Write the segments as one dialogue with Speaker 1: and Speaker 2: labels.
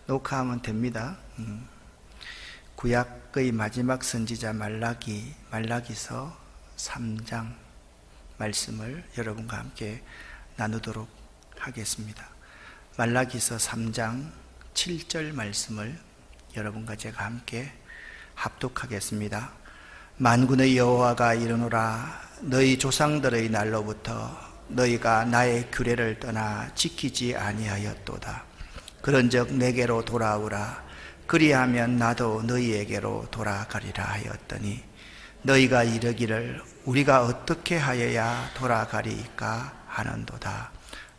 Speaker 1: 녹화하면 됩니다. 구약의 마지막 선지자 말라기서 3장 말씀을 여러분과 함께 나누도록 하겠습니다. 말라기서 3장 7절 말씀을 여러분과 제가 함께 합독하겠습니다. 만군의 여호와가 이르노라, 너희 조상들의 날로부터 너희가 나의 규례를 떠나 지키지 아니하였도다. 그런즉 내게로 돌아오라. 그리하면 나도 너희에게로 돌아가리라 하였더니 너희가 이르기를 우리가 어떻게 하여야 돌아가리이까 하는도다.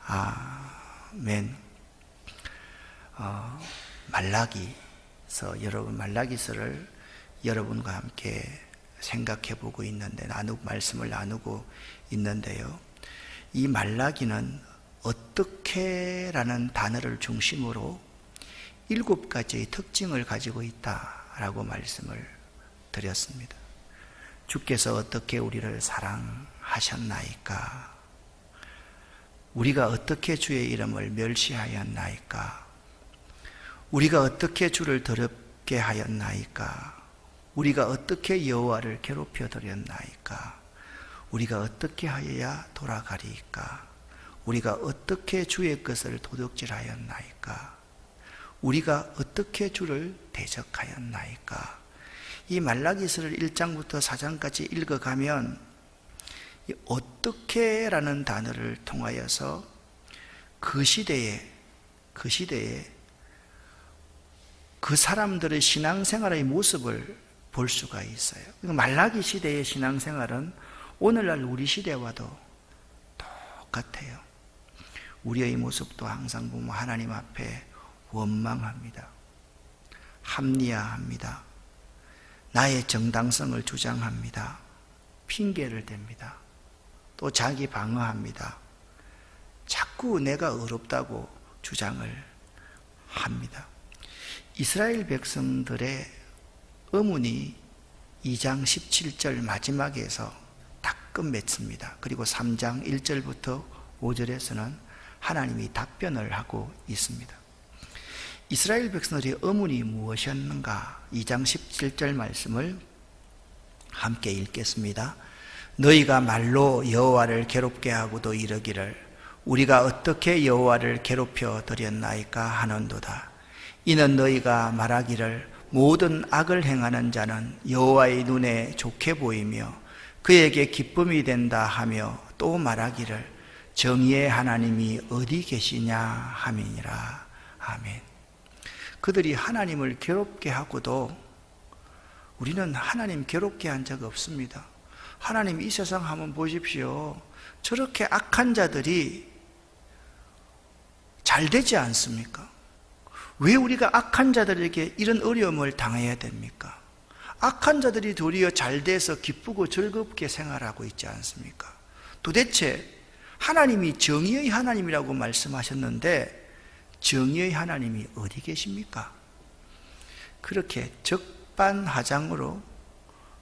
Speaker 1: 아멘. 말라기서를 여러분과 함께 생각해 보고 있는데, 말씀을 나누고 있는데요. 이 말라기는 어떻게라는 단어를 중심으로 7가지의 특징을 가지고 있다라고 말씀을 드렸습니다. 주께서 어떻게 우리를 사랑하셨나이까? 우리가 어떻게 주의 이름을 멸시하였나이까? 우리가 어떻게 주를 더럽게 하였나이까? 우리가 어떻게 여호와를 괴롭혀 드렸나이까? 우리가 어떻게 하여야 돌아가리이까? 우리가 어떻게 주의 것을 도둑질하였나이까? 우리가 어떻게 주를 대적하였나이까? 이 말라기서를 1장부터 4장까지 읽어가면 어떻게라는 단어를 통하여서 그 시대에 그 사람들의 신앙생활의 모습을 볼 수가 있어요. 말라기 시대의 신앙생활은 오늘날 우리 시대와도 똑같아요. 우리의 모습도 항상 보면 하나님 앞에 원망합니다. 합리화합니다. 나의 정당성을 주장합니다. 핑계를 댑니다. 또 자기 방어합니다. 자꾸 내가 어렵다고 주장을 합니다. 이스라엘 백성들의 의문이 2장 17절 마지막에서 딱 끝맺습니다. 그리고 3장 1절부터 5절에서는 하나님이 답변을 하고 있습니다. 이스라엘 백성들의 의문이 무엇이었는가? 2장 17절 말씀을 함께 읽겠습니다. 너희가 말로 여호와를 괴롭게 하고도 이르기를 우리가 어떻게 여호와를 괴롭혀 드렸나이까 하는도다. 이는 너희가 말하기를 모든 악을 행하는 자는 여호와의 눈에 좋게 보이며 그에게 기쁨이 된다 하며 또 말하기를 정의의 하나님이 어디 계시냐 함이니라. 아멘. 그들이 하나님을 괴롭게 하고도 우리는 하나님 괴롭게 한 적 없습니다. 하나님 이 세상 한번 보십시오. 저렇게 악한 자들이 잘 되지 않습니까? 왜 우리가 악한 자들에게 이런 어려움을 당해야 됩니까? 악한 자들이 도리어 잘 돼서 기쁘고 즐겁게 생활하고 있지 않습니까? 도대체 하나님이 정의의 하나님이라고 말씀하셨는데 정의의 하나님이 어디 계십니까? 그렇게 적반하장으로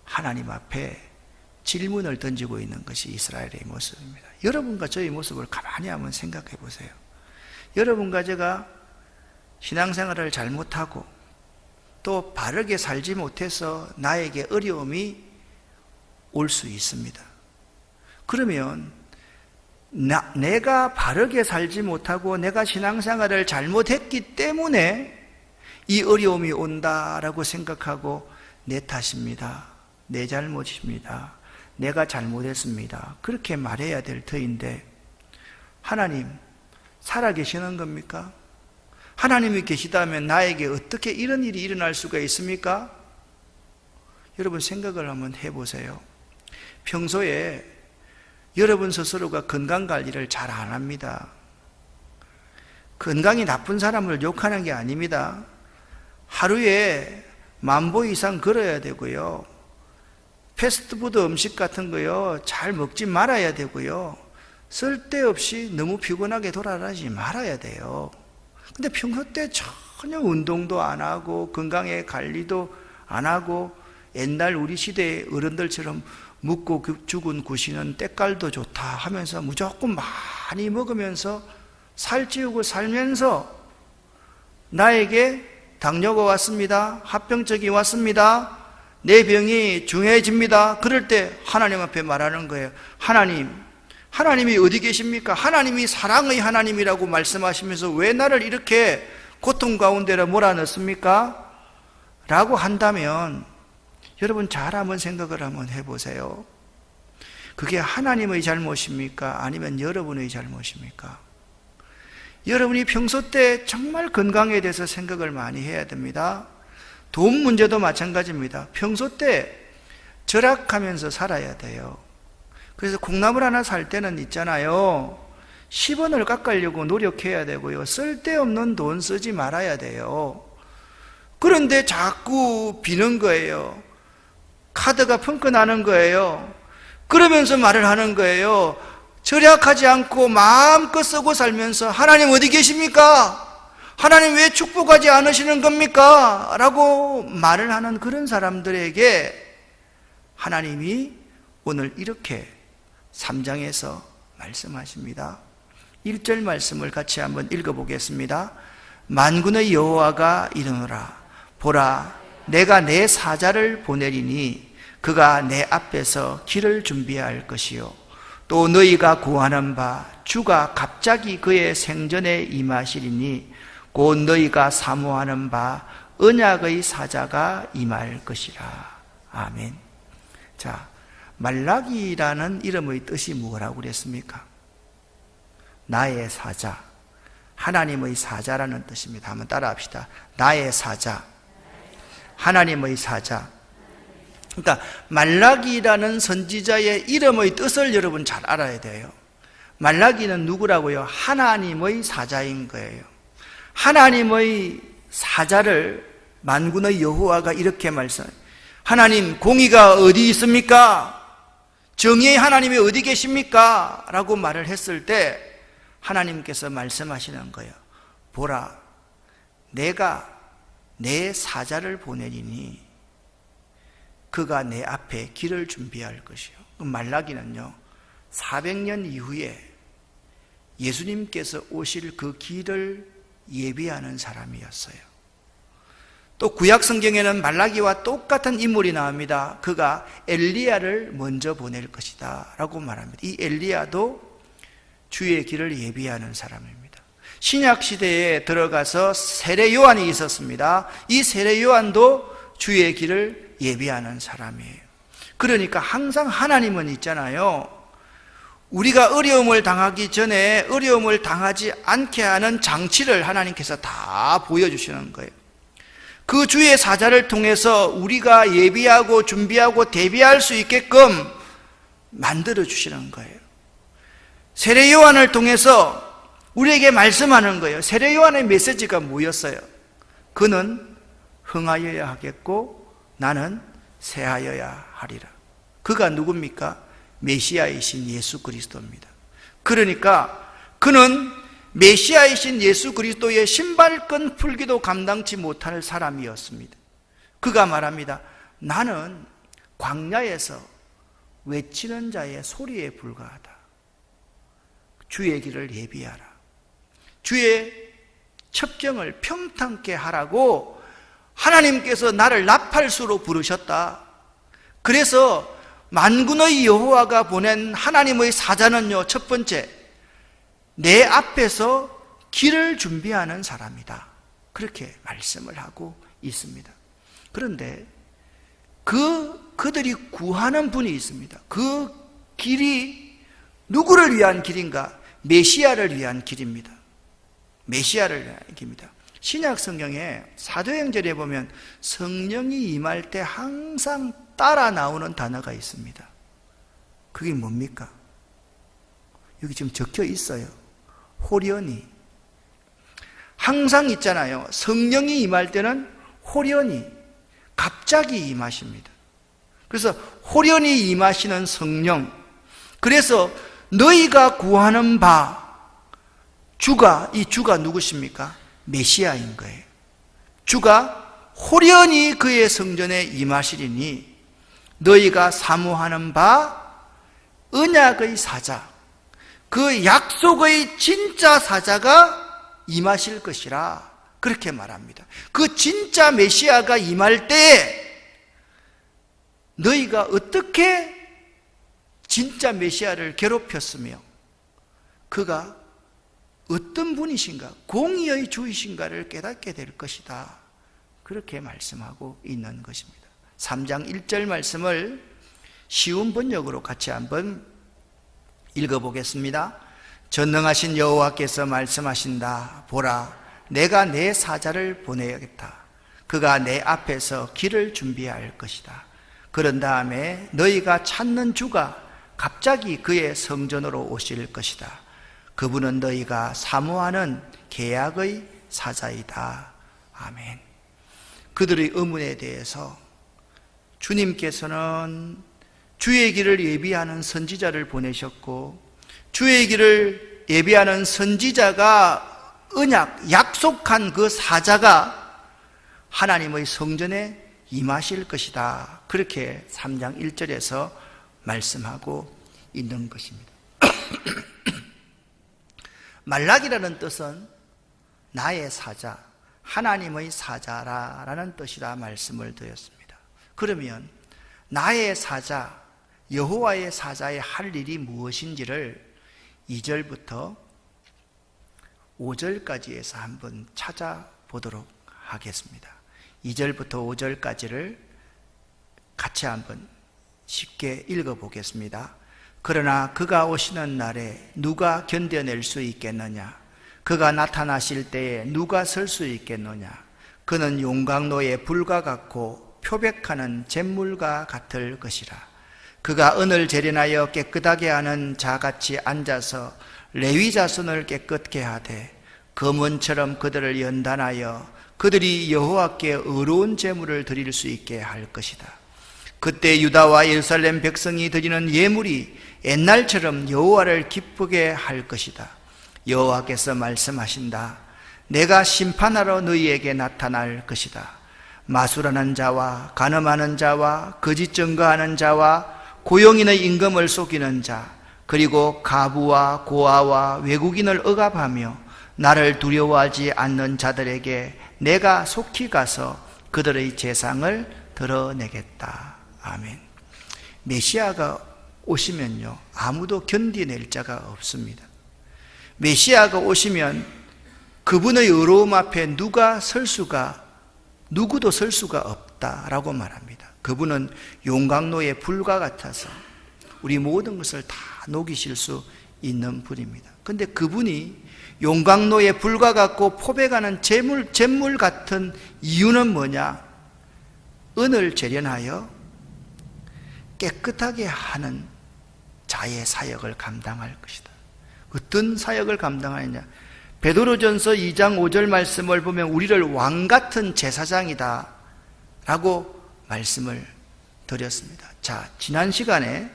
Speaker 1: 하나님 앞에 질문을 던지고 있는 것이 이스라엘의 모습입니다. 여러분과 저의 모습을 가만히 한번 생각해 보세요. 여러분과 제가 신앙생활을 잘못하고 또 바르게 살지 못해서 나에게 어려움이 올 수 있습니다. 그러면 내가 바르게 살지 못하고 내가 신앙생활을 잘못했기 때문에 이 어려움이 온다라고 생각하고 내 탓입니다. 내 잘못입니다. 내가 잘못했습니다. 그렇게 말해야 될 터인데 하나님 살아계시는 겁니까? 하나님이 계시다면 나에게 어떻게 이런 일이 일어날 수가 있습니까? 여러분 생각을 한번 해보세요. 평소에 여러분 스스로가 건강관리를 잘 안 합니다. 건강이 나쁜 사람을 욕하는 게 아닙니다. 하루에 10,000보 이상 걸어야 되고요. 패스트푸드 음식 같은 거요 잘 먹지 말아야 되고요. 쓸데없이 너무 피곤하게 돌아다니지 말아야 돼요. 근데 평소 때 전혀 운동도 안 하고 건강에 관리도 안 하고 옛날 우리 시대의 어른들처럼 묵고 죽은 구시는 때깔도 좋다 하면서 무조건 많이 먹으면서 살찌우고 살면서 나에게 당뇨가 왔습니다. 합병증이 왔습니다. 내 병이 중해집니다. 그럴 때 하나님 앞에 말하는 거예요. 하나님이 어디 계십니까? 하나님이 사랑의 하나님이라고 말씀하시면서 왜 나를 이렇게 고통 가운데로 몰아넣습니까? 라고 한다면 여러분 잘 한번 생각을 한번 해보세요. 그게 하나님의 잘못입니까? 아니면 여러분의 잘못입니까? 여러분이 평소 때 정말 건강에 대해서 생각을 많이 해야 됩니다. 돈 문제도 마찬가지입니다. 평소 때 절약하면서 살아야 돼요. 그래서 콩나물 하나 살 때는 있잖아요. 10원을 깎으려고 노력해야 되고요. 쓸데없는 돈 쓰지 말아야 돼요. 그런데 자꾸 비는 거예요. 카드가 펑크 나는 거예요. 그러면서 말을 하는 거예요. 절약하지 않고 마음껏 쓰고 살면서 하나님 어디 계십니까? 하나님 왜 축복하지 않으시는 겁니까? 라고 말을 하는 그런 사람들에게 하나님이 오늘 이렇게 3장에서 말씀하십니다. 1절 말씀을 같이 한번 읽어보겠습니다. 만군의 여호와가 이르노라. 보라, 내가 내 사자를 보내리니 그가 내 앞에서 길을 준비할 것이요 또 너희가 구하는 바 주가 갑자기 그의 생전에 임하시리니 곧 너희가 사모하는 바 언약의 사자가 임할 것이라. 아멘. 자, 말라기라는 이름의 뜻이 뭐라고 그랬습니까? 나의 사자, 하나님의 사자라는 뜻입니다. 한번 따라합시다. 나의 사자, 하나님의 사자. 그러니까 말라기라는 선지자의 이름의 뜻을 여러분 잘 알아야 돼요. 말라기는 누구라고요? 하나님의 사자인 거예요. 하나님의 사자를 만군의 여호와가 이렇게 말씀해요. 하나님, 공의가 어디 있습니까? 정의의 하나님이 어디 계십니까? 라고 말을 했을 때 하나님께서 말씀하시는 거예요. 보라, 내가 내 사자를 보내리니 그가 내 앞에 길을 준비할 것이요. 말라기는요, 400년 이후에 예수님께서 오실 그 길을 예비하는 사람이었어요. 또 구약 성경에는 말라기와 똑같은 인물이 나옵니다. 그가 엘리야를 먼저 보낼 것이다 라고 말합니다. 이 엘리야도 주의 길을 예비하는 사람입니다. 신약 시대에 들어가서 세례 요한이 있었습니다. 이 세례 요한도 주의 길을 예비하는 사람이에요. 그러니까 항상 하나님은 있잖아요. 우리가 어려움을 당하기 전에 어려움을 당하지 않게 하는 장치를 하나님께서 다 보여주시는 거예요. 그 주의 사자를 통해서 우리가 예비하고 준비하고 대비할 수 있게끔 만들어 주시는 거예요. 세례 요한을 통해서 우리에게 말씀하는 거예요. 세례 요한의 메시지가 뭐였어요? 그는 흥하여야 하겠고 나는 쇠하여야 하리라. 그가 누굽니까? 메시아이신 예수 그리스도입니다. 그러니까 그는 메시아이신 예수 그리스도의 신발끈 풀기도 감당치 못할 사람이었습니다. 그가 말합니다. 나는 광야에서 외치는 자의 소리에 불과하다. 주의 길을 예비하라. 주의 첩경을 평탄케 하라고 하나님께서 나를 나팔수로 부르셨다. 그래서 만군의 여호와가 보낸 하나님의 사자는요, 첫 번째, 내 앞에서 길을 준비하는 사람이다. 그렇게 말씀을 하고 있습니다. 그런데 그들이 구하는 분이 있습니다. 그 길이 누구를 위한 길인가? 메시아를 위한 길입니다. 메시아를 위한 길입니다. 신약 성경에 사도행전에 보면 성령이 임할 때 항상 따라 나오는 단어가 있습니다. 그게 뭡니까? 여기 지금 적혀 있어요. 호련히. 항상 있잖아요. 성령이 임할 때는 호련히, 갑자기 임하십니다. 그래서 호련히 임하시는 성령. 그래서 너희가 구하는 바, 이 주가 누구십니까? 메시아인 거예요. 주가 호련히 그의 성전에 임하시리니 너희가 사모하는 바 언약의 사자, 그 약속의 진짜 사자가 임하실 것이라 그렇게 말합니다. 그 진짜 메시아가 임할 때에 너희가 어떻게 진짜 메시아를 괴롭혔으며 그가 어떤 분이신가, 공의의 주이신가를 깨닫게 될 것이다. 그렇게 말씀하고 있는 것입니다. 3장 1절 말씀을 쉬운 번역으로 같이 한번 읽어보겠습니다. 전능하신 여호와께서 말씀하신다. 보라, 내가 내 사자를 보내야겠다. 그가 내 앞에서 길을 준비할 것이다. 그런 다음에 너희가 찾는 주가 갑자기 그의 성전으로 오실 것이다. 그분은 너희가 사모하는 계약의 사자이다. 아멘. 그들의 의문에 대해서 주님께서는 주의 길을 예비하는 선지자를 보내셨고, 주의 길을 예비하는 선지자가 언약, 약속한 그 사자가 하나님의 성전에 임하실 것이다. 그렇게 3장 1절에서 말씀하고 있는 것입니다. 말락이라는 뜻은 나의 사자, 하나님의 사자라는 뜻이라 말씀을 드렸습니다. 그러면 나의 사자, 여호와의 사자의 할 일이 무엇인지를 2절부터 5절까지에서 한번 찾아보도록 하겠습니다. 2절부터 5절까지를 같이 한번 쉽게 읽어보겠습니다. 그러나 그가 오시는 날에 누가 견뎌낼 수 있겠느냐? 그가 나타나실 때에 누가 설 수 있겠느냐? 그는 용광로의 불과 같고 표백하는 잿물과 같을 것이라. 그가 은을 재련하여 깨끗하게 하는 자같이 앉아서 레위 자손을 깨끗게 하되 검은처럼 그들을 연단하여 그들이 여호와께 의로운 제물을 드릴 수 있게 할 것이다. 그때 유다와 예루살렘 백성이 드리는 예물이 옛날처럼 여호와를 기쁘게 할 것이다. 여호와께서 말씀하신다. 내가 심판하러 너희에게 나타날 것이다. 마술하는 자와 간음하는 자와 거짓 증거하는 자와 고용인의 임금을 속이는 자, 그리고 가부와 고아와 외국인을 억압하며 나를 두려워하지 않는 자들에게 내가 속히 가서 그들의 재상을 드러내겠다. 아멘. 메시아가 오시면요, 아무도 견디낼 자가 없습니다. 메시아가 오시면 그분의 의로움 앞에 누구도 설 수가 없다라고 말합니다. 그분은 용광로의 불과 같아서 우리 모든 것을 다 녹이실 수 있는 분입니다. 그런데 그분이 용광로의 불과 같고 포백하는 잿물 같은 이유는 뭐냐? 은을 재련하여 깨끗하게 하는 자의 사역을 감당할 것이다. 어떤 사역을 감당하느냐? 베드로전서 2장 5절 말씀을 보면 우리를 왕같은 제사장이다 라고 말씀을 드렸습니다. 자, 지난 시간에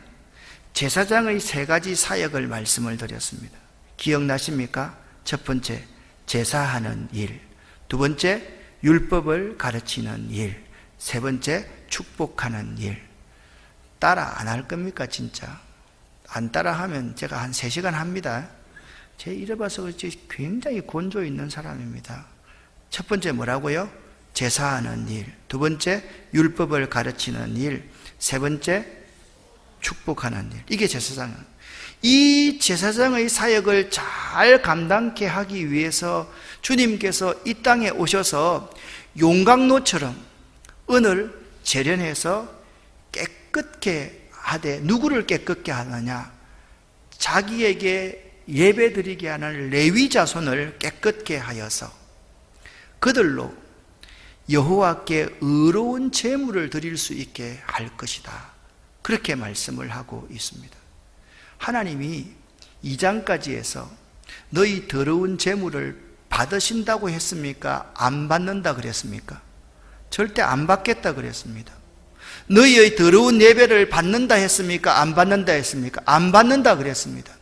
Speaker 1: 제사장의 3가지 사역을 말씀을 드렸습니다. 기억나십니까? 첫 번째, 제사하는 일. 두 번째, 율법을 가르치는 일. 세 번째, 축복하는 일. 따라 안 할 겁니까, 진짜? 안 따라 하면 제가 한 3시간 합니다. 제 이래봐서 그렇지 굉장히 곤조 있는 사람입니다. 첫 번째 뭐라고요? 제사하는 일. 두 번째, 율법을 가르치는 일. 세 번째, 축복하는 일. 이게 제사장이에요. 이 제사장의 사역을 잘 감당케 하기 위해서 주님께서 이 땅에 오셔서 용광로처럼 은을 재련해서 깨끗게 하되, 누구를 깨끗게 하느냐? 자기에게 예배드리게 하는 레위 자손을 깨끗게 하여서 그들로 여호와께 의로운 제물을 드릴 수 있게 할 것이다. 그렇게 말씀을 하고 있습니다. 하나님이 2장까지 해서 너희 더러운 제물을 받으신다고 했습니까? 안 받는다 그랬습니까? 절대 안 받겠다 그랬습니다. 너희의 더러운 예배를 받는다 했습니까? 안 받는다 했습니까? 안 받는다 그랬습니다.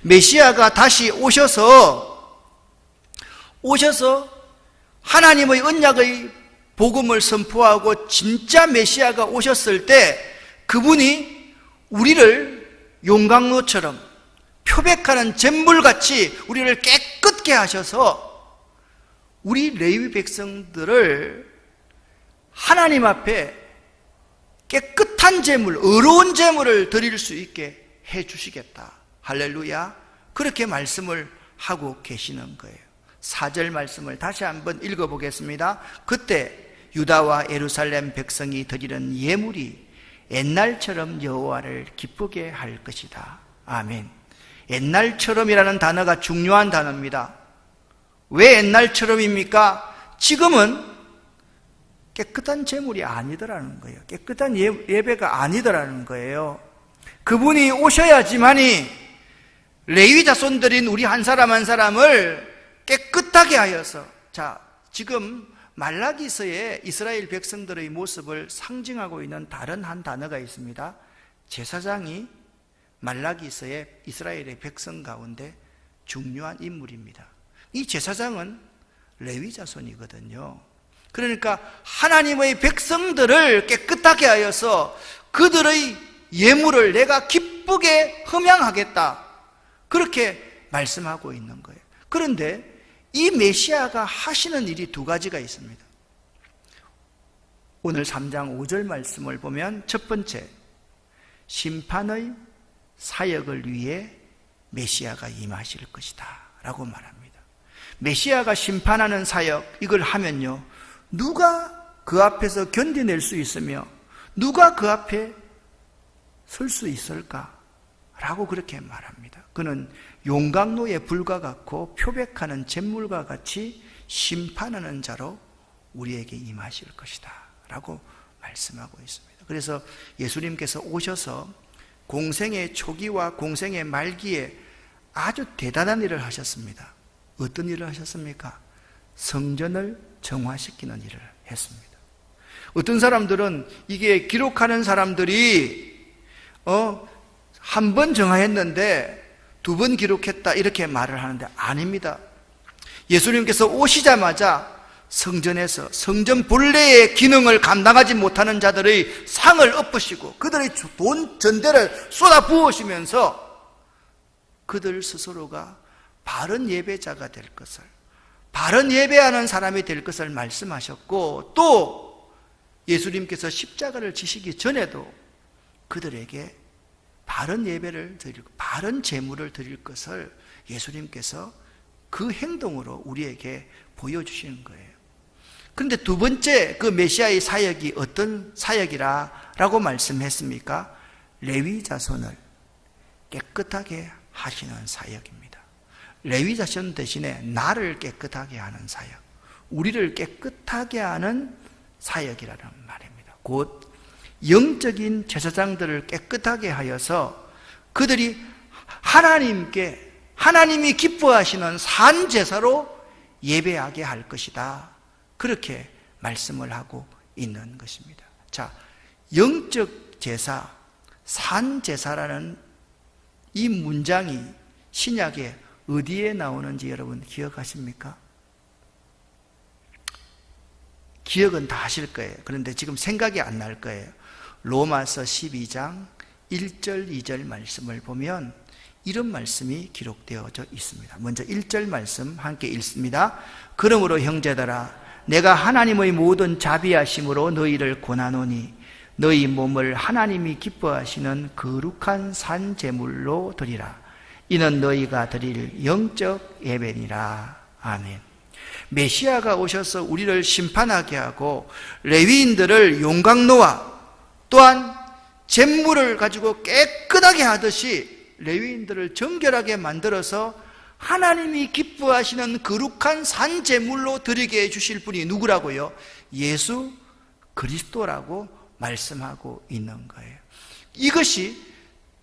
Speaker 1: 메시아가 다시 오셔서 하나님의 언약의 복음을 선포하고 진짜 메시아가 오셨을 때 그분이 우리를 용광로처럼 표백하는 잿물같이 우리를 깨끗게 하셔서 우리 레위 백성들을 하나님 앞에 깨끗한 제물, 의로운 제물을 드릴 수 있게 해 주시겠다. 할렐루야. 그렇게 말씀을 하고 계시는 거예요. 4절 말씀을 다시 한번 읽어보겠습니다. 그때 유다와 예루살렘 백성이 드리는 예물이 옛날처럼 여호와를 기쁘게 할 것이다. 아멘. 옛날처럼이라는 단어가 중요한 단어입니다. 왜 옛날처럼입니까? 지금은 깨끗한 제물이 아니더라는 거예요. 깨끗한 예배가 아니더라는 거예요. 그분이 오셔야지만이 레위 자손들인 우리 한 사람 한 사람을 깨끗하게 하여서, 자, 지금 말라기서에 이스라엘 백성들의 모습을 상징하고 있는 다른 한 단어가 있습니다. 제사장이 말라기서에 이스라엘의 백성 가운데 중요한 인물입니다. 이 제사장은 레위 자손이거든요. 그러니까 하나님의 백성들을 깨끗하게 하여서 그들의 예물을 내가 기쁘게 흠양하겠다, 그렇게 말씀하고 있는 거예요. 그런데 이 메시아가 하시는 일이 두 가지가 있습니다. 오늘 3장 5절 말씀을 보면 첫 번째, 심판의 사역을 위해 메시아가 임하실 것이다 라고 말합니다. 메시아가 심판하는 사역, 이걸 하면요, 누가 그 앞에서 견뎌낼 수 있으며 누가 그 앞에 설 수 있을까? 라고 그렇게 말합니다. 그는 용광로에 불과 같고 표백하는 잿물과 같이 심판하는 자로 우리에게 임하실 것이다 라고 말씀하고 있습니다. 그래서 예수님께서 오셔서 공생의 초기와 공생의 말기에 아주 대단한 일을 하셨습니다. 어떤 일을 하셨습니까? 성전을 정화시키는 일을 했습니다. 어떤 사람들은 이게 기록하는 사람들이 한 번 정화했는데 2번 기록했다 이렇게 말을 하는데 아닙니다. 예수님께서 오시자마자 성전에서 성전 본래의 기능을 감당하지 못하는 자들의 상을 엎으시고 그들의 돈 전대를 쏟아 부으시면서 그들 스스로가 바른 예배자가 될 것을, 바른 예배하는 사람이 될 것을 말씀하셨고, 또 예수님께서 십자가를 지시기 전에도 그들에게 바른 예배를 드리고 바른 제물을 드릴 것을 예수님께서 그 행동으로 우리에게 보여주시는 거예요. 그런데 두 번째 그 메시아의 사역이 어떤 사역이라고 말씀했습니까? 레위 자손을 깨끗하게 하시는 사역입니다. 레위 자손 대신에 나를 깨끗하게 하는 사역, 우리를 깨끗하게 하는 사역이라는 말입니다. 곧 영적인 제사장들을 깨끗하게 하여서 그들이 하나님이 기뻐하시는 산 제사로 예배하게 할 것이다, 그렇게 말씀을 하고 있는 것입니다. 자, 영적 제사, 산 제사라는 이 문장이 신약에 어디에 나오는지 여러분 기억하십니까? 기억은 다 하실 거예요. 그런데 지금 생각이 안 날 거예요. 로마서 12장 1절 2절 말씀을 보면 이런 말씀이 기록되어져 있습니다. 먼저 1절 말씀 함께 읽습니다. 그러므로 형제들아, 내가 하나님의 모든 자비하심으로 너희를 권하노니 너희 몸을 하나님이 기뻐하시는 거룩한 산 제물로 드리라. 이는 너희가 드릴 영적 예배니라. 아멘. 메시아가 오셔서 우리를 심판하게 하고 레위인들을 용광로와 또한 잿물을 가지고 깨끗하게 하듯이 레위인들을 정결하게 만들어서 하나님이 기뻐하시는 거룩한 산 제물로 드리게 해주실 분이 누구라고요? 예수 그리스도라고 말씀하고 있는 거예요. 이것이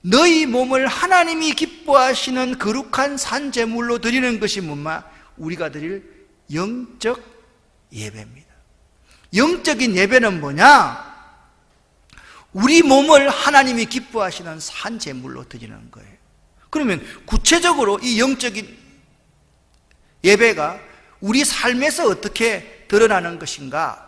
Speaker 1: 너희 몸을 하나님이 기뻐하시는 거룩한 산 제물로 드리는 것이 뭐냐? 우리가 드릴 영적 예배입니다. 영적인 예배는 뭐냐? 우리 몸을 하나님이 기뻐하시는 산 제물로 드리는 거예요. 그러면 구체적으로 이 영적인 예배가 우리 삶에서 어떻게 드러나는 것인가?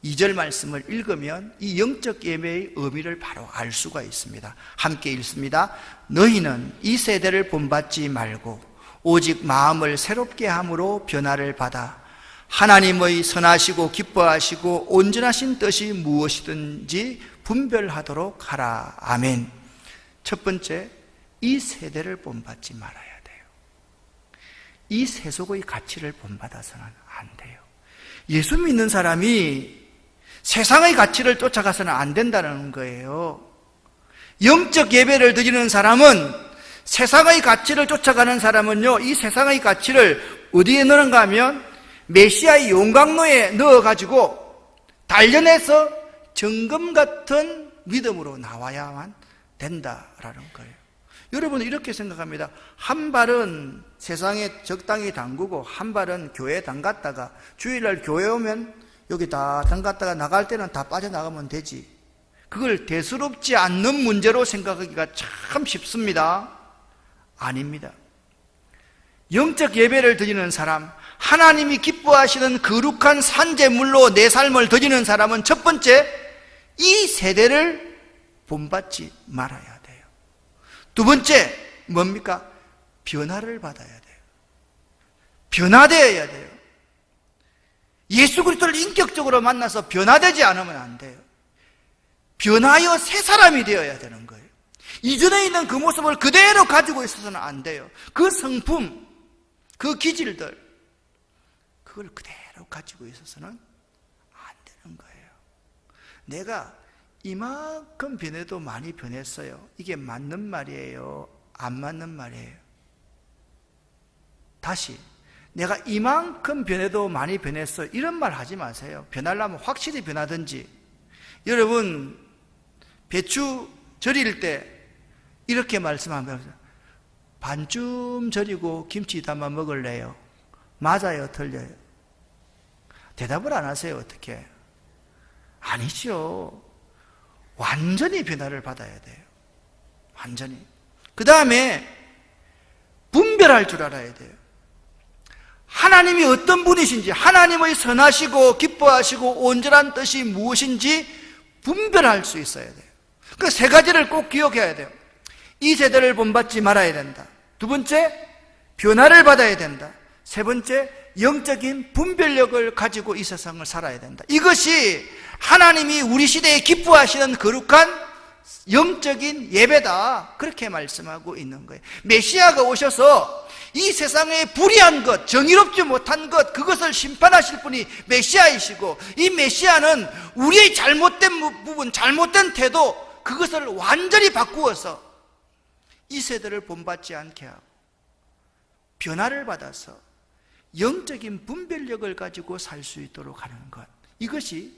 Speaker 1: 2절 말씀을 읽으면 이 영적 예배의 의미를 바로 알 수가 있습니다. 함께 읽습니다. 너희는 이 세대를 본받지 말고 오직 마음을 새롭게 함으로 변화를 받아 하나님의 선하시고 기뻐하시고 온전하신 뜻이 무엇이든지 분별하도록 하라. 아멘. 첫 번째, 이 세대를 본받지 말아야 돼요. 이 세속의 가치를 본받아서는 안 돼요. 예수 믿는 사람이 세상의 가치를 쫓아가서는 안 된다는 거예요. 영적 예배를 드리는 사람은, 세상의 가치를 쫓아가는 사람은요, 이 세상의 가치를 어디에 넣는가 하면 메시아의 용광로에 넣어가지고 단련해서 정금 같은 믿음으로 나와야만 된다라는 거예요. 여러분은 이렇게 생각합니다. 한 발은 세상에 적당히 담그고 한 발은 교회에 담갔다가 주일날 교회 오면 여기 다 담갔다가 나갈 때는 다 빠져나가면 되지. 그걸 대수롭지 않는 문제로 생각하기가 참 쉽습니다. 아닙니다. 영적 예배를 드리는 사람, 하나님이 기뻐하시는 거룩한 산제물로 내 삶을 드리는 사람은 첫 번째, 이 세대를 본받지 말아야 돼요. 두 번째, 뭡니까? 변화를 받아야 돼요. 변화되어야 돼요. 예수 그리스도를 인격적으로 만나서 변화되지 않으면 안 돼요. 변화하여 새 사람이 되어야 되는 거예요. 이전에 있는 그 모습을 그대로 가지고 있어서는 안 돼요. 그 성품, 그 기질들, 그걸 그대로 가지고 있어서는 안 되는 거예요. 내가 이만큼 변해도 많이 변했어요. 이게 맞는 말이에요? 안 맞는 말이에요? 다시, 내가 이만큼 변해도 많이 변했어, 이런 말 하지 마세요. 변하려면 확실히 변하든지. 여러분, 배추 절일 때 이렇게 말씀하면, 반쯤 절이고 김치 담아 먹을래요? 맞아요, 틀려요? 대답을 안 하세요. 어떻게? 아니죠. 완전히 변화를 받아야 돼요. 완전히. 그 다음에 분별할 줄 알아야 돼요. 하나님이 어떤 분이신지, 하나님의 선하시고 기뻐하시고 온전한 뜻이 무엇인지 분별할 수 있어야 돼요. 그 세 가지를 꼭 기억해야 돼요. 이 세대를 본받지 말아야 된다. 두 번째, 변화를 받아야 된다. 세 번째, 영적인 분별력을 가지고 이 세상을 살아야 된다. 이것이 하나님이 우리 시대에 기뻐하시는 거룩한 영적인 예배다, 그렇게 말씀하고 있는 거예요. 메시아가 오셔서 이 세상에 불의한 것, 정의롭지 못한 것, 그것을 심판하실 분이 메시아이시고, 이 메시아는 우리의 잘못된 부분, 잘못된 태도, 그것을 완전히 바꾸어서 이 세대를 본받지 않게 하고 변화를 받아서 영적인 분별력을 가지고 살 수 있도록 하는 것, 이것이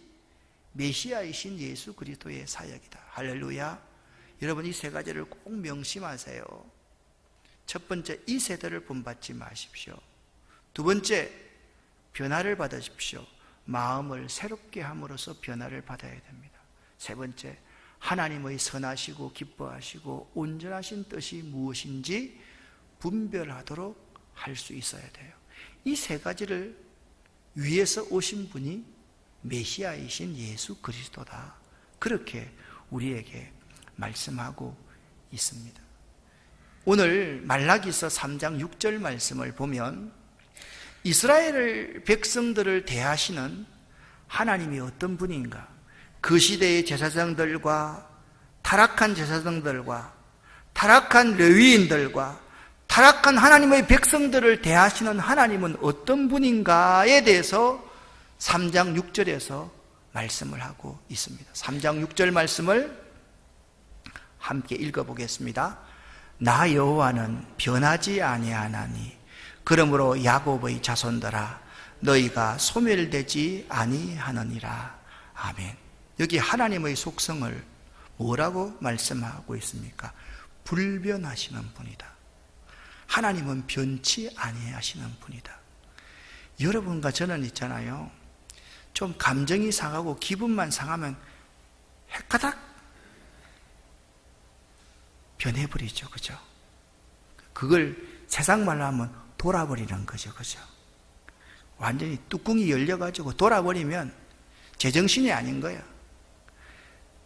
Speaker 1: 메시아이신 예수 그리스도의 사역이다. 할렐루야. 여러분, 이 세 가지를 꼭 명심하세요. 첫 번째, 이 세대를 본받지 마십시오. 두 번째, 변화를 받으십시오. 마음을 새롭게 함으로써 변화를 받아야 됩니다. 세 번째, 하나님의 선하시고 기뻐하시고 온전하신 뜻이 무엇인지 분별하도록 할 수 있어야 돼요. 이 세 가지를 위해서 오신 분이 메시아이신 예수 그리스도다, 그렇게 우리에게 말씀하고 있습니다. 오늘 말라기서 3장 6절 말씀을 보면 이스라엘 백성들을 대하시는 하나님이 어떤 분인가, 그 시대의 제사장들과 타락한 제사장들과 타락한 레위인들과 타락한 하나님의 백성들을 대하시는 하나님은 어떤 분인가에 대해서 3장 6절에서 말씀을 하고 있습니다. 3장 6절 말씀을 함께 읽어보겠습니다. 나 여호와는 변하지 아니하나니 그러므로 야곱의 자손들아 너희가 소멸되지 아니하느니라. 아멘. 여기 하나님의 속성을 뭐라고 말씀하고 있습니까? 불변하시는 분이다. 하나님은 변치 아니하시는 분이다. 여러분과 저는 있잖아요, 좀 감정이 상하고 기분만 상하면 헷가닥 변해버리죠. 그죠? 그걸 세상 말로 하면 돌아버리는 거죠. 그죠? 완전히 뚜껑이 열려가지고 돌아버리면 제정신이 아닌 거야.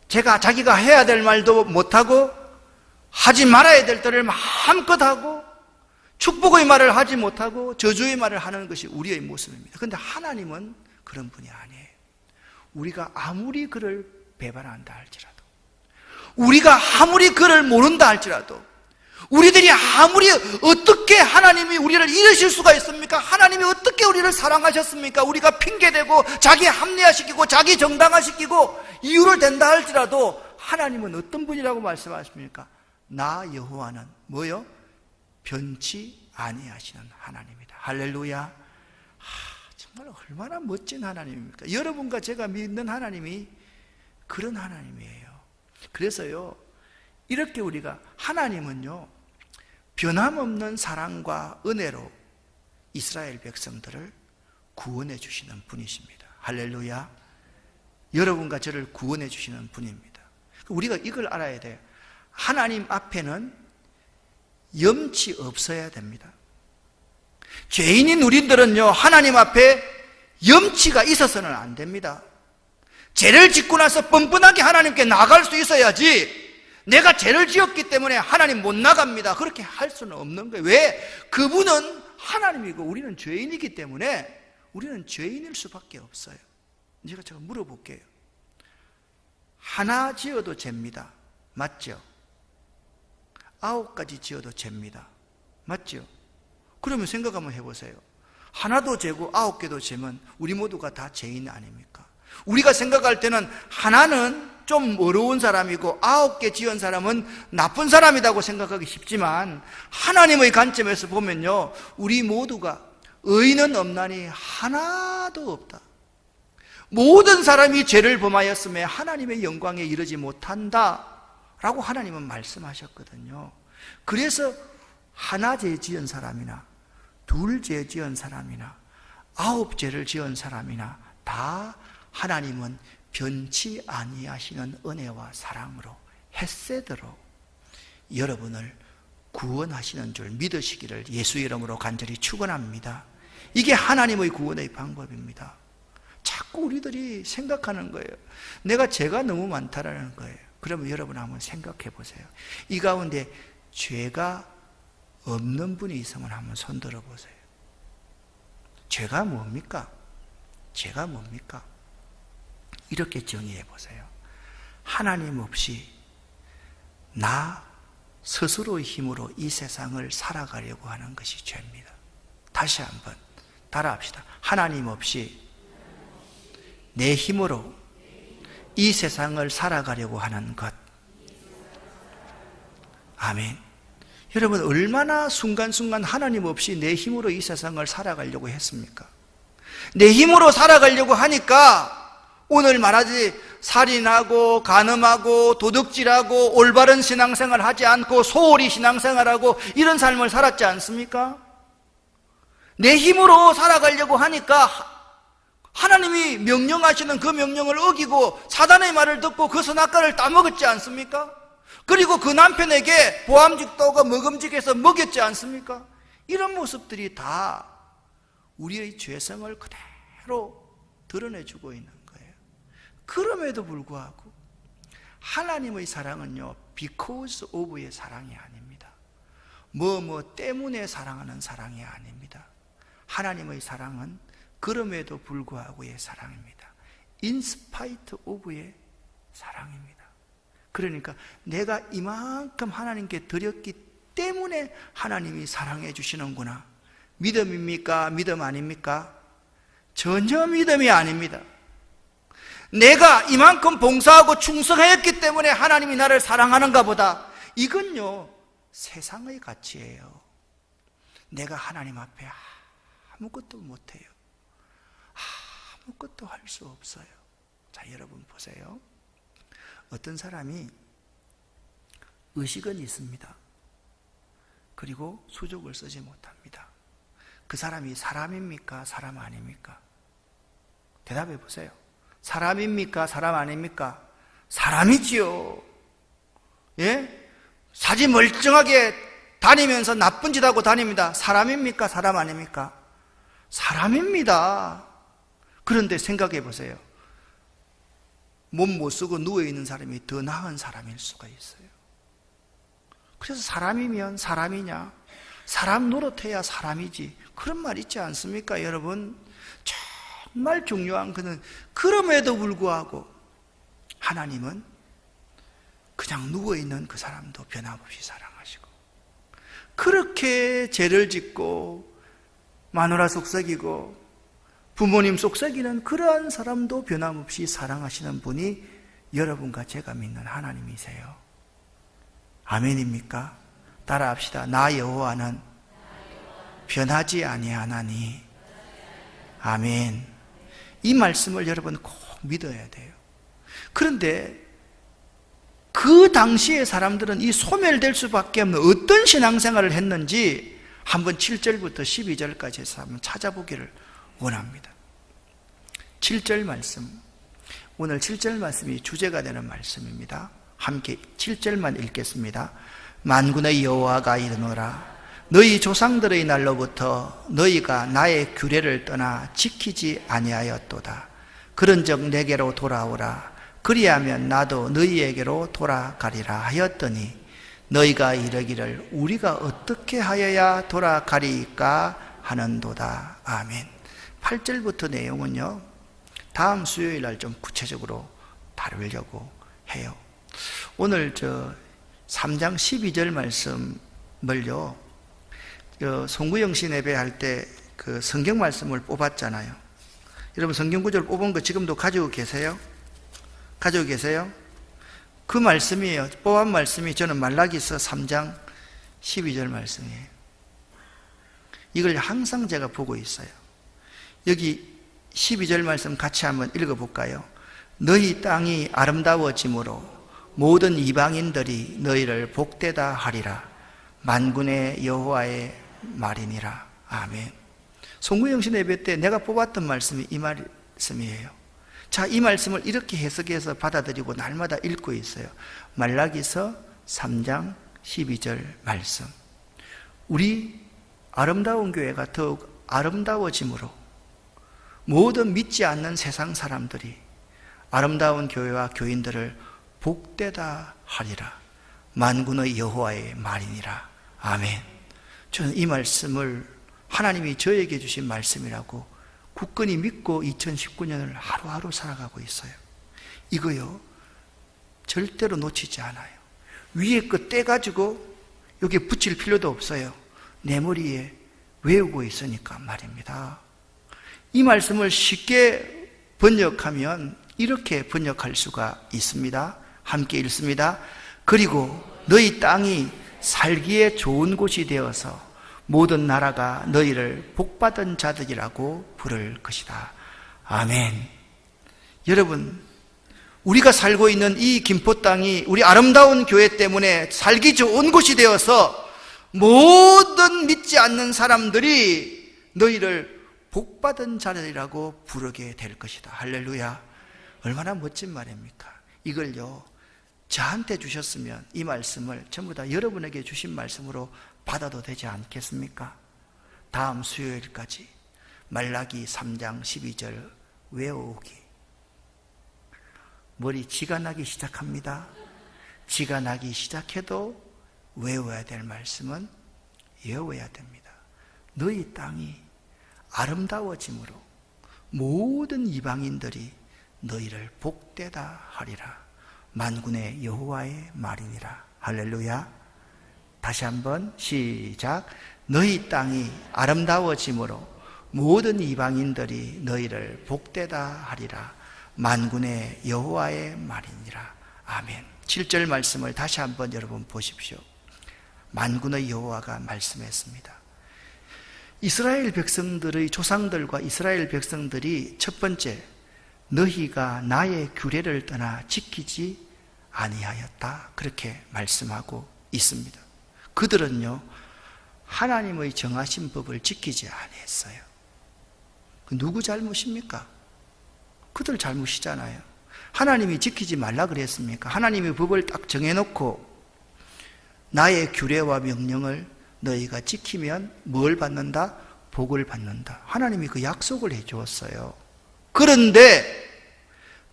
Speaker 1: 자기가 해야 될 말도 못하고 하지 말아야 될 때를 마음껏 하고 축복의 말을 하지 못하고 저주의 말을 하는 것이 우리의 모습입니다. 그런데 하나님은 그런 분이 아니에요. 우리가 아무리 그를 배반한다 할지라도, 우리가 아무리 그를 모른다 할지라도, 우리들이 아무리 어떻게 하나님이 우리를 이러실 수가 있습니까? 하나님이 어떻게 우리를 사랑하셨습니까? 우리가 핑계대고 자기 합리화시키고 자기 정당화시키고 이유를 댄다 할지라도 하나님은 어떤 분이라고 말씀하십니까? 나 여호와는 뭐요? 변치 아니하시는 하나님이다. 할렐루야. 정말 얼마나 멋진 하나님입니까? 여러분과 제가 믿는 하나님이 그런 하나님이에요. 그래서요, 이렇게 우리가 하나님은요, 변함없는 사랑과 은혜로 이스라엘 백성들을 구원해 주시는 분이십니다. 할렐루야. 여러분과 저를 구원해 주시는 분입니다. 우리가 이걸 알아야 돼요. 하나님 앞에는 염치 없어야 됩니다. 죄인인 우리들은요, 하나님 앞에 염치가 있어서는 안 됩니다. 죄를 짓고 나서 뻔뻔하게 하나님께 나갈 수 있어야지, 내가 죄를 지었기 때문에 하나님 못 나갑니다, 그렇게 할 수는 없는 거예요. 왜? 그분은 하나님이고 우리는 죄인이기 때문에 우리는 죄인일 수밖에 없어요. 제가 물어볼게요. 하나 지어도 죄입니다. 맞죠? 9가지 지어도 죄입니다. 맞죠? 그러면 생각 한번 해보세요. 하나도 죄고 9개도 죄면 우리 모두가 다 죄인 아닙니까? 우리가 생각할 때는 하나는 좀 어려운 사람이고 9개 지은 사람은 나쁜 사람이라고 생각하기 쉽지만, 하나님의 관점에서 보면요, 우리 모두가 의인은 없나니 하나도 없다. 모든 사람이 죄를 범하였음에 하나님의 영광에 이르지 못한다 라고 하나님은 말씀하셨거든요. 그래서 하나 죄 지은 사람이나 2죄 지은 사람이나 9죄를 지은 사람이나 다 하나님은 변치 아니하시는 은혜와 사랑으로, 헷세대로 여러분을 구원하시는 줄 믿으시기를 예수 이름으로 간절히 축원합니다. 이게 하나님의 구원의 방법입니다. 자꾸 우리들이 생각하는 거예요. 내가 죄가 너무 많다라는 거예요. 그러면 여러분 한번 생각해 보세요. 이 가운데 죄가 없는 분이 있으면 한번 손 들어 보세요. 죄가 뭡니까? 죄가 뭡니까? 이렇게 정의해 보세요. 하나님 없이 나 스스로의 힘으로 이 세상을 살아가려고 하는 것이 죄입니다. 다시 한번 따라합시다. 하나님 없이 내 힘으로 이 세상을 살아가려고 하는 것. 아멘. 여러분, 얼마나 순간순간 하나님 없이 내 힘으로 이 세상을 살아가려고 했습니까? 내 힘으로 살아가려고 하니까 오늘 말하지, 살인하고 간음하고 도둑질하고 올바른 신앙생활 하지 않고 소홀히 신앙생활하고 이런 삶을 살았지 않습니까? 내 힘으로 살아가려고 하니까 하나님이 명령하시는 그 명령을 어기고 사단의 말을 듣고 그 선악과를 따먹었지 않습니까? 그리고 그 남편에게 보암직도가 먹음직해서 먹였지 않습니까? 이런 모습들이 다 우리의 죄성을 그대로 드러내주고 있는 거예요. 그럼에도 불구하고 하나님의 사랑은요, because of의 사랑이 아닙니다. 뭐 때문에 사랑하는 사랑이 아닙니다. 하나님의 사랑은 그럼에도 불구하고의 사랑입니다. in spite of의 사랑입니다. 그러니까 내가 이만큼 하나님께 드렸기 때문에 하나님이 사랑해 주시는구나. 믿음입니까? 믿음 아닙니까? 전혀 믿음이 아닙니다. 내가 이만큼 봉사하고 충성했기 때문에 하나님이 나를 사랑하는가 보다. 이건요, 세상의 가치예요. 내가 하나님 앞에 아무것도 못해요. 아무것도 할 수 없어요. 자, 여러분 보세요. 어떤 사람이 의식은 있습니다. 그리고 수족을 쓰지 못합니다. 그 사람이 사람입니까? 사람 아닙니까? 대답해 보세요. 사람입니까? 사람 아닙니까? 사람이지요. 예? 사지 멀쩡하게 다니면서 나쁜 짓 하고 다닙니다. 사람입니까? 사람 아닙니까? 사람입니다. 그런데 생각해 보세요. 몸 못 쓰고 누워있는 사람이 더 나은 사람일 수가 있어요. 그래서 사람이면 사람이냐? 사람 노릇해야 사람이지. 그런 말 있지 않습니까, 여러분? 정말 중요한 것은 그럼에도 불구하고 하나님은 그냥 누워있는 그 사람도 변함없이 사랑하시고, 그렇게 죄를 짓고 마누라 속썩이고 부모님 속썩이는 그러한 사람도 변함없이 사랑하시는 분이 여러분과 제가 믿는 하나님이세요. 아멘입니까? 따라합시다. 나 여호와는 변하지 아니하나니. 아멘. 이 말씀을 여러분 꼭 믿어야 돼요. 그런데 그 당시의 사람들은 이 소멸될 수밖에 없는 어떤 신앙생활을 했는지 한번 7절부터 12절까지 해서 한번 찾아보기를 원합니다. 7절 말씀, 오늘 7절 말씀이 주제가 되는 말씀입니다. 함께 7절만 읽겠습니다. 만군의 여호와가 이르노라. 너희 조상들의 날로부터 너희가 나의 규례를 떠나 지키지 아니하였도다. 그런즉 내게로 돌아오라. 그리하면 나도 너희에게로 돌아가리라 하였더니 너희가 이르기를 우리가 어떻게 하여야 돌아가리까 하는도다. 아멘. 8절부터 내용은요, 다음 수요일 날 좀 구체적으로 다루려고 해요. 오늘 3장 12절 말씀을요, 송구영 씨 예배할 때 그 성경 말씀을 뽑았잖아요. 여러분 성경 구절 뽑은 거 지금도 가지고 계세요? 가지고 계세요? 그 말씀이에요. 뽑은 말씀이 저는 말라기서 3장 12절 말씀이에요. 이걸 항상 제가 보고 있어요. 여기 12절 말씀 같이 한번 읽어볼까요? 너희 땅이 아름다워짐으로 모든 이방인들이 너희를 복되다 하리라. 만군의 여호와의 말이니라. 아멘. 송구영 씨 예배 때 내가 뽑았던 말씀이 이 말씀이에요. 자, 이 말씀을 이렇게 해석해서 받아들이고 날마다 읽고 있어요. 말라기서 3장 12절 말씀. 우리 아름다운 교회가 더욱 아름다워짐으로 모든 믿지 않는 세상 사람들이 아름다운 교회와 교인들을 복되다 하리라. 만군의 여호와의 말이니라. 아멘. 저는 이 말씀을 하나님이 저에게 주신 말씀이라고 굳건히 믿고 2019년을 하루하루 살아가고 있어요. 이거요, 절대로 놓치지 않아요. 위에 거 떼가지고 여기 붙일 필요도 없어요. 내 머리에 외우고 있으니까 말입니다. 이 말씀을 쉽게 번역하면 이렇게 번역할 수가 있습니다. 함께 읽습니다. 그리고 너희 땅이 살기에 좋은 곳이 되어서 모든 나라가 너희를 복받은 자들이라고 부를 것이다. 아멘. 여러분, 우리가 살고 있는 이 김포 땅이 우리 아름다운 교회 때문에 살기 좋은 곳이 되어서 모든 믿지 않는 사람들이 너희를 복받은 자들이라고 부르게 될 것이다. 할렐루야. 얼마나 멋진 말입니까? 이걸요, 저한테 주셨으면 이 말씀을 전부 다 여러분에게 주신 말씀으로 받아도 되지 않겠습니까? 다음 수요일까지 말라기 3장 12절 외우기. 머리 쥐가 나기 시작합니다. 쥐가 나기 시작해도 외워야 될 말씀은 외워야 됩니다. 너희 땅이 아름다워짐으로 모든 이방인들이 너희를 복되다 하리라. 만군의 여호와의 말이니라. 할렐루야. 다시 한번 시작. 너희 땅이 아름다워짐으로 모든 이방인들이 너희를 복되다 하리라. 만군의 여호와의 말이니라. 아멘. 7절 말씀을 다시 한번 여러분 보십시오. 만군의 여호와가 말씀했습니다. 이스라엘 백성들의 조상들과 이스라엘 백성들이 첫 번째, 너희가 나의 규례를 떠나 지키지 아니하였다, 그렇게 말씀하고 있습니다. 그들은요, 하나님의 정하신 법을 지키지 아니했어요. 누구 잘못입니까? 그들 잘못이잖아요. 하나님이 지키지 말라 그랬습니까? 하나님의 법을 딱 정해놓고 나의 규례와 명령을 너희가 지키면 뭘 받는다? 복을 받는다. 하나님이 그 약속을 해 주었어요. 그런데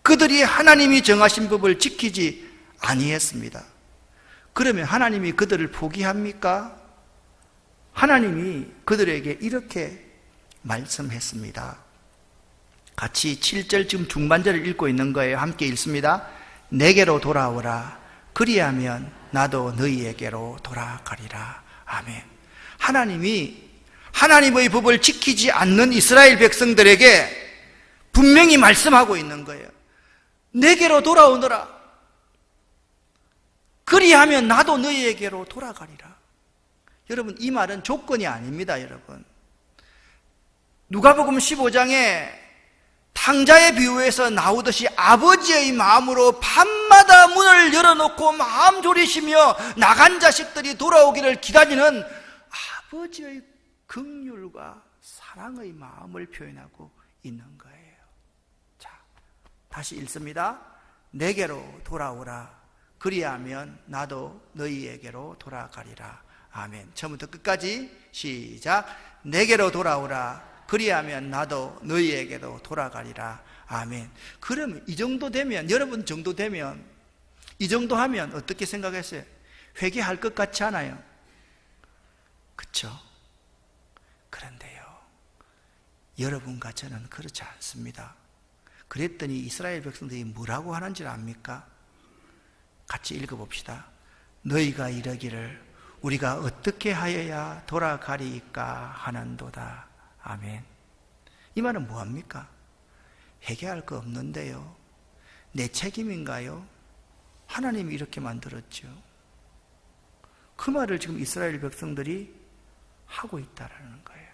Speaker 1: 그들이 하나님이 정하신 법을 지키지 아니했습니다. 그러면 하나님이 그들을 포기합니까? 하나님이 그들에게 이렇게 말씀했습니다. 같이 7절 지금 중반절을 읽고 있는 거예요. 함께 읽습니다. 내게로 돌아오라. 그리하면 나도 너희에게로 돌아가리라. 아멘. 하나님이 하나님의 법을 지키지 않는 이스라엘 백성들에게 분명히 말씀하고 있는 거예요. 내게로 돌아오너라. 그리하면 나도 너희에게로 돌아가리라. 여러분, 이 말은 조건이 아닙니다. 여러분, 누가복음 15장에 탕자의 비유에서 나오듯이 아버지의 마음으로 밤마다 문을 열어놓고 마음 졸이시며 나간 자식들이 돌아오기를 기다리는 아버지의 긍휼과 사랑의 마음을 표현하고 있는 거예요. 자, 다시 읽습니다. 내게로 돌아오라. 그리하면 나도 너희에게로 돌아가리라. 아멘. 처음부터 끝까지 시작. 내게로 돌아오라. 그리하면 나도 너희에게로 돌아가리라. 아멘. 그러면 이 정도 되면, 여러분 정도 되면, 이 정도 하면 어떻게 생각했어요? 회개할 것 같지 않아요? 그렇죠? 그런데요, 여러분과 저는 그렇지 않습니다. 그랬더니 이스라엘 백성들이 뭐라고 하는지 압니까? 같이 읽어봅시다. 너희가 이르기를 우리가 어떻게 하여야 돌아가리이까 하는도다. 아멘. 이 말은 뭐합니까? 회개할 거 없는데요, 내 책임인가요? 하나님이 이렇게 만들었죠. 그 말을 지금 이스라엘 백성들이 하고 있다는 거예요.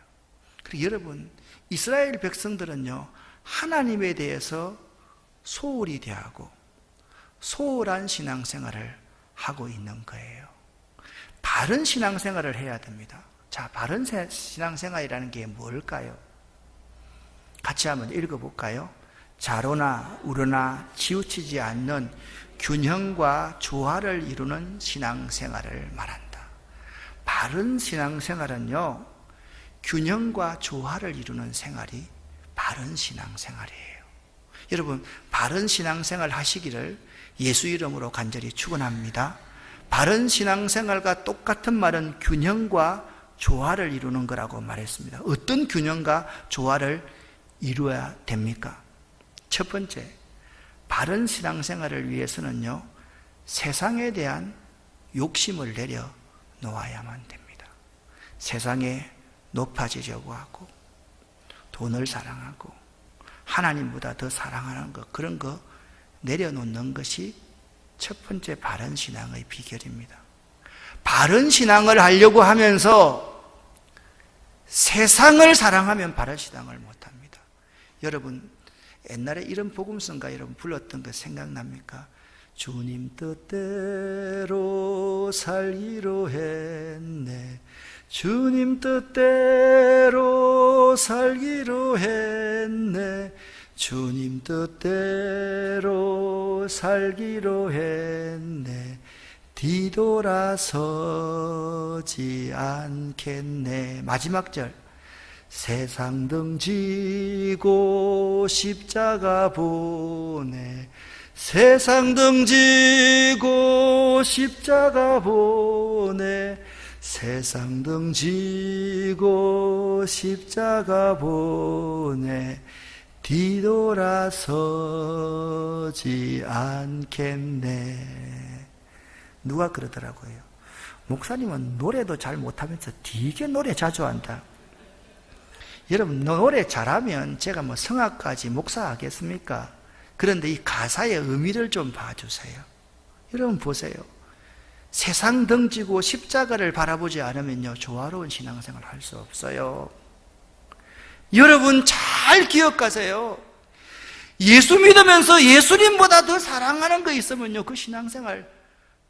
Speaker 1: 그리고 여러분, 이스라엘 백성들은요, 하나님에 대해서 소홀히 대하고 소홀한 신앙생활을 하고 있는 거예요. 바른 신앙생활을 해야 됩니다. 자, 바른 신앙생활이라는 게 뭘까요? 같이 한번 읽어볼까요? 자로나 우러나 치우치지 않는 균형과 조화를 이루는 신앙생활을 말한다. 바른 신앙생활은요, 균형과 조화를 이루는 생활이 바른 신앙생활이에요. 여러분, 바른 신앙생활 하시기를 예수 이름으로 간절히 축원합니다. 바른 신앙생활과 똑같은 말은 균형과 조화를 이루는 거라고 말했습니다. 어떤 균형과 조화를 이루어야 됩니까? 첫 번째, 바른 신앙생활을 위해서는요, 세상에 대한 욕심을 내려놓아야만 됩니다. 세상에 높아지려고 하고 돈을 사랑하고 하나님보다 더 사랑하는 것, 그런 거 내려놓는 것이 첫 번째 바른 신앙의 비결입니다. 바른 신앙을 하려고 하면서 세상을 사랑하면 바른 신앙을 못합니다. 여러분, 옛날에 이런 복음성가 여러분 불렀던 거 생각납니까? 주님 뜻대로 살기로 했네, 주님 뜻대로 살기로 했네, 주님 뜻대로 살기로 했네, 뒤돌아서지 않겠네. 마지막 절, 세상 등지고 십자가 보네, 세상 등지고 십자가 보네, 세상 등지고 십자가 보네, 뒤돌아서지 않겠네. 누가 그러더라고요. 목사님은 노래도 잘 못하면서 되게 노래 자주 한다. 여러분, 노래 잘하면 제가 뭐 성악까지 목사하겠습니까? 그런데 이 가사의 의미를 좀 봐주세요. 여러분 보세요. 세상 등지고 십자가를 바라보지 않으면요, 조화로운 신앙생활을 할 수 없어요. 여러분 잘 기억하세요. 예수 믿으면서 예수님보다 더 사랑하는 거 있으면요, 그 신앙생활,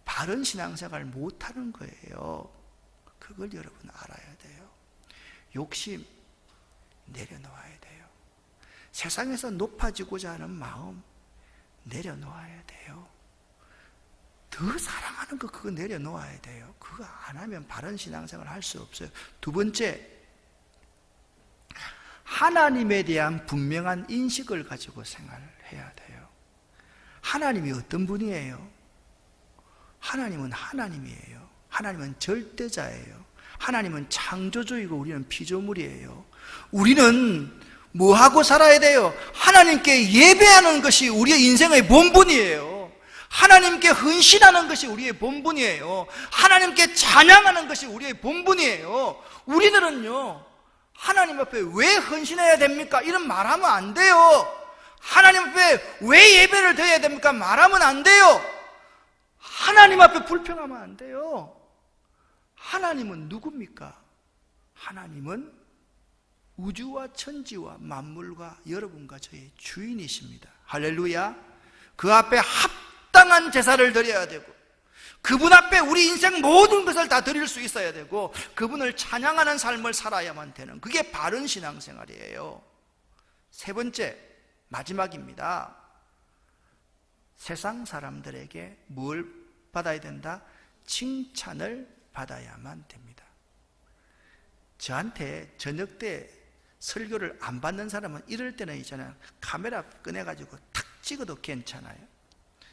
Speaker 1: 바른 신앙생활 못하는 거예요. 그걸 여러분 알아야 돼요. 욕심 내려놓아야 돼요. 세상에서 높아지고자 하는 마음 내려놓아야 돼요. 더 사랑하는 거 그거 내려놓아야 돼요. 그거 안 하면 바른 신앙생활 할 수 없어요. 두 번째, 하나님에 대한 분명한 인식을 가지고 생활해야 돼요. 하나님이 어떤 분이에요? 하나님은 하나님이에요. 하나님은 절대자예요. 하나님은 창조주이고 우리는 피조물이에요. 우리는 뭐하고 살아야 돼요? 하나님께 예배하는 것이 우리의 인생의 본분이에요. 하나님께 헌신하는 것이 우리의 본분이에요. 하나님께 찬양하는 것이 우리의 본분이에요. 우리들은요, 하나님 앞에 왜 헌신해야 됩니까? 이런 말하면 안 돼요. 하나님 앞에 왜 예배를 드려야 됩니까? 말하면 안 돼요. 하나님 앞에 불평하면 안 돼요. 하나님은 누굽니까? 하나님은 우주와 천지와 만물과 여러분과 저의 주인이십니다. 할렐루야. 그 앞에 합당한 제사를 드려야 되고, 그분 앞에 우리 인생 모든 것을 다 드릴 수 있어야 되고, 그분을 찬양하는 삶을 살아야만 되는, 그게 바른 신앙생활이에요. 세 번째, 마지막입니다. 세상 사람들에게 뭘 받아야 된다? 칭찬을 받아야만 됩니다. 저한테 저녁 때 설교를 안 받는 사람은 이럴 때는 있잖아요, 카메라 꺼내가지고 탁 찍어도 괜찮아요.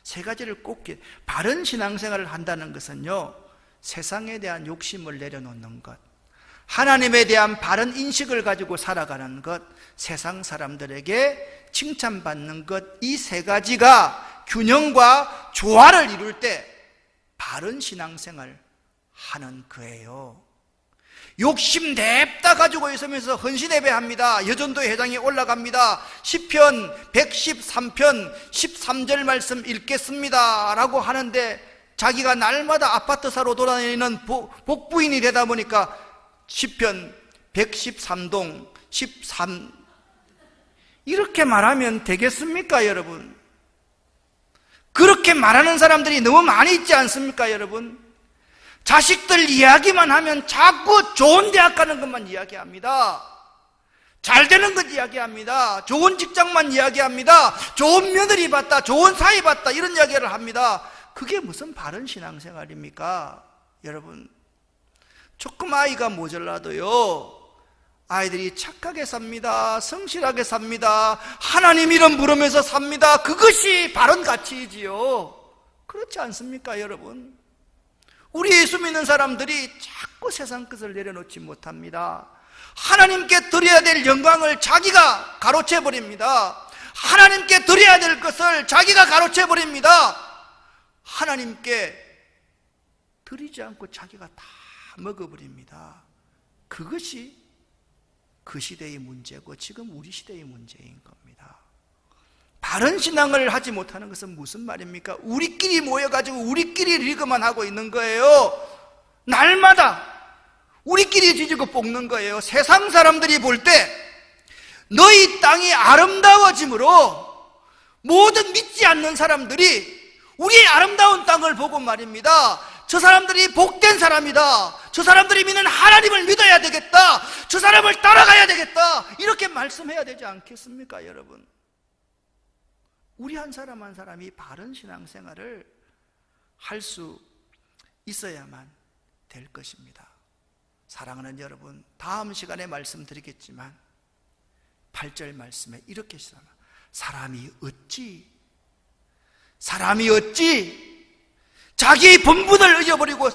Speaker 1: 세 가지를 꼭, 바른 신앙생활을 한다는 것은요, 세상에 대한 욕심을 내려놓는 것, 하나님에 대한 바른 인식을 가지고 살아가는 것, 세상 사람들에게 칭찬받는 것, 이 세 가지가 균형과 조화를 이룰 때 바른 신앙생활 하는 거예요. 욕심 냅다 가지고 있으면서 헌신 예배합니다. 여전도의 회장이 올라갑니다. 시편 113편 13절 말씀 읽겠습니다 라고 하는데, 자기가 날마다 아파트 사로 돌아다니는 복부인이 되다 보니까 시편 113동 13 이렇게 말하면 되겠습니까, 여러분? 그렇게 말하는 사람들이 너무 많이 있지 않습니까, 여러분? 자식들 이야기만 하면 자꾸 좋은 대학 가는 것만 이야기합니다. 잘 되는 것 이야기합니다. 좋은 직장만 이야기합니다. 좋은 며느리 봤다, 좋은 사위 봤다, 이런 이야기를 합니다. 그게 무슨 바른 신앙생활입니까? 여러분, 조금 아이가 모자라도요, 아이들이 착하게 삽니다. 성실하게 삽니다. 하나님 이름 부르면서 삽니다. 그것이 바른 가치이지요. 그렇지 않습니까, 여러분? 우리 예수 믿는 사람들이 자꾸 세상 것을 내려놓지 못합니다. 하나님께 드려야 될 영광을 자기가 가로채버립니다. 하나님께 드려야 될 것을 자기가 가로채버립니다. 하나님께 드리지 않고 자기가 다 먹어버립니다. 그것이 그 시대의 문제고 지금 우리 시대의 문제인 겁니다. 바른 신앙을 하지 못하는 것은 무슨 말입니까? 우리끼리 모여가지고 우리끼리 리그만 하고 있는 거예요. 날마다 우리끼리 뒤지고 볶는 거예요. 세상 사람들이 볼 때 너희 땅이 아름다워짐으로 모든 믿지 않는 사람들이 우리의 아름다운 땅을 보고 말입니다, 저 사람들이 복된 사람이다, 저 사람들이 믿는 하나님을 믿어야 되겠다, 저 사람을 따라가야 되겠다, 이렇게 말씀해야 되지 않겠습니까, 여러분? 우리 한 사람 한 사람이 바른 신앙생활을 할 수 있어야만 될 것입니다. 사랑하는 여러분, 다음 시간에 말씀드리겠지만 8절 말씀에 이렇게 시작합니다. 사람이 어찌 자기의 본분을 잊어버리고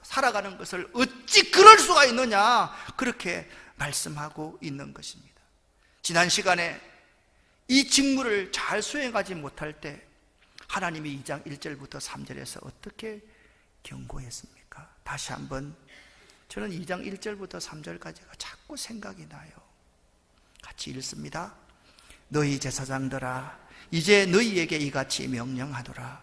Speaker 1: 살아가는 것을 어찌 그럴 수가 있느냐, 그렇게 말씀하고 있는 것입니다. 지난 시간에 이 직무를 잘 수행하지 못할 때 하나님이 2장 1절부터 3절에서 어떻게 경고했습니까? 다시 한번 저는 2장 1절부터 3절까지가 자꾸 생각이 나요. 같이 읽습니다. 너희 제사장들아, 이제 너희에게 이같이 명령하노라.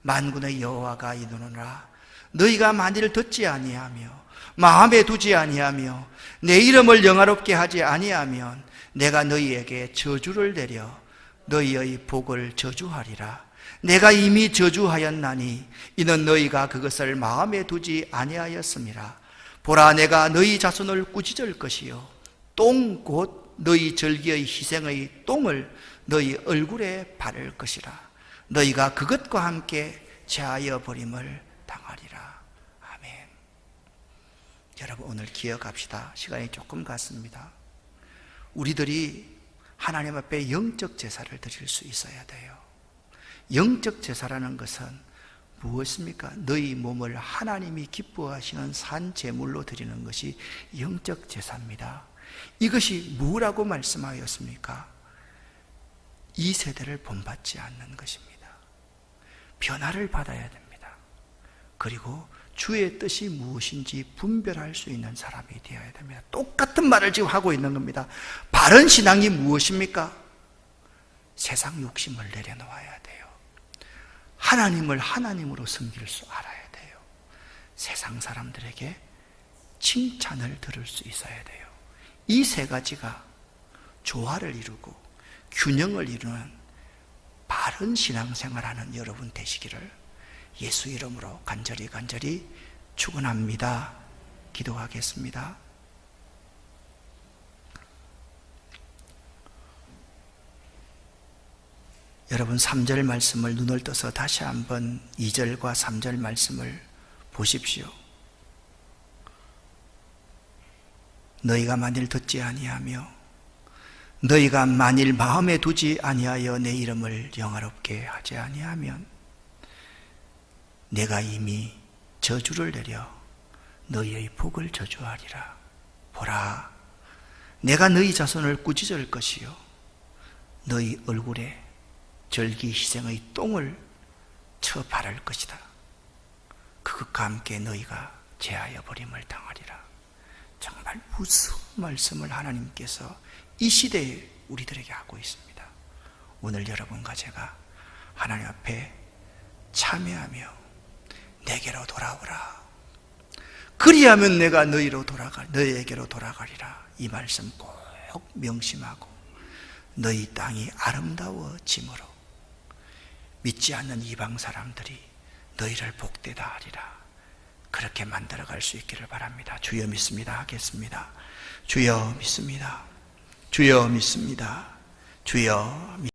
Speaker 1: 만군의 여호와가 이르노라. 너희가 만일 듣지 아니하며 마음에 두지 아니하며 내 이름을 영화롭게 하지 아니하면 내가 너희에게 저주를 내려 너희의 복을 저주하리라. 내가 이미 저주하였나니 이는 너희가 그것을 마음에 두지 아니하였음이라. 보라, 내가 너희 자손을 꾸짖을 것이요 똥 곧 너희 절기의 희생의 똥을 너희 얼굴에 바를 것이라. 너희가 그것과 함께 제하여 버림을 당하리라. 아멘. 여러분, 오늘 기억합시다. 시간이 조금 갔습니다. 우리들이 하나님 앞에 영적 제사를 드릴 수 있어야 돼요. 영적 제사라는 것은 무엇입니까? 너희 몸을 하나님이 기뻐하시는 산 제물로 드리는 것이 영적 제사입니다. 이것이 뭐라고 말씀하였습니까? 이 세대를 본받지 않는 것입니다. 변화를 받아야 됩니다. 그리고 주의 뜻이 무엇인지 분별할 수 있는 사람이 되어야 됩니다. 똑같은 말을 지금 하고 있는 겁니다. 바른 신앙이 무엇입니까? 세상 욕심을 내려놓아야 돼요. 하나님을 하나님으로 섬길 줄 알아야 돼요. 세상 사람들에게 칭찬을 들을 수 있어야 돼요. 이 세 가지가 조화를 이루고 균형을 이루는 바른 신앙생활하는 여러분 되시기를 예수 이름으로 간절히 축원합니다. 기도하겠습니다. 여러분 3절 말씀을 눈을 떠서 다시 한번 2절과 3절 말씀을 보십시오. 너희가 만일 듣지 아니하며 너희가 만일 마음에 두지 아니하여 내 이름을 영화롭게 하지 아니하면 내가 이미 저주를 내려 너희의 복을 저주하리라. 보라, 내가 너희 자손을 꾸짖을 것이요 너희 얼굴에 절기 희생의 똥을 쳐 바를 것이다. 그것과 함께 너희가 제하여 버림을 당하리라. 정말 무서운 말씀을 하나님께서 이 시대에 우리들에게 하고 있습니다. 오늘 여러분과 제가 하나님 앞에 참여하며 내게로 돌아오라. 그리하면 내가 너희에게로 돌아가리라. 이 말씀 꼭 명심하고 너희 땅이 아름다워짐으로 믿지 않는 이방 사람들이 너희를 복되다 하리라. 그렇게 만들어갈 수 있기를 바랍니다. 주여 믿습니다. 하겠습니다. 주여 믿습니다. 주여 믿습니다. 주여 믿습니다.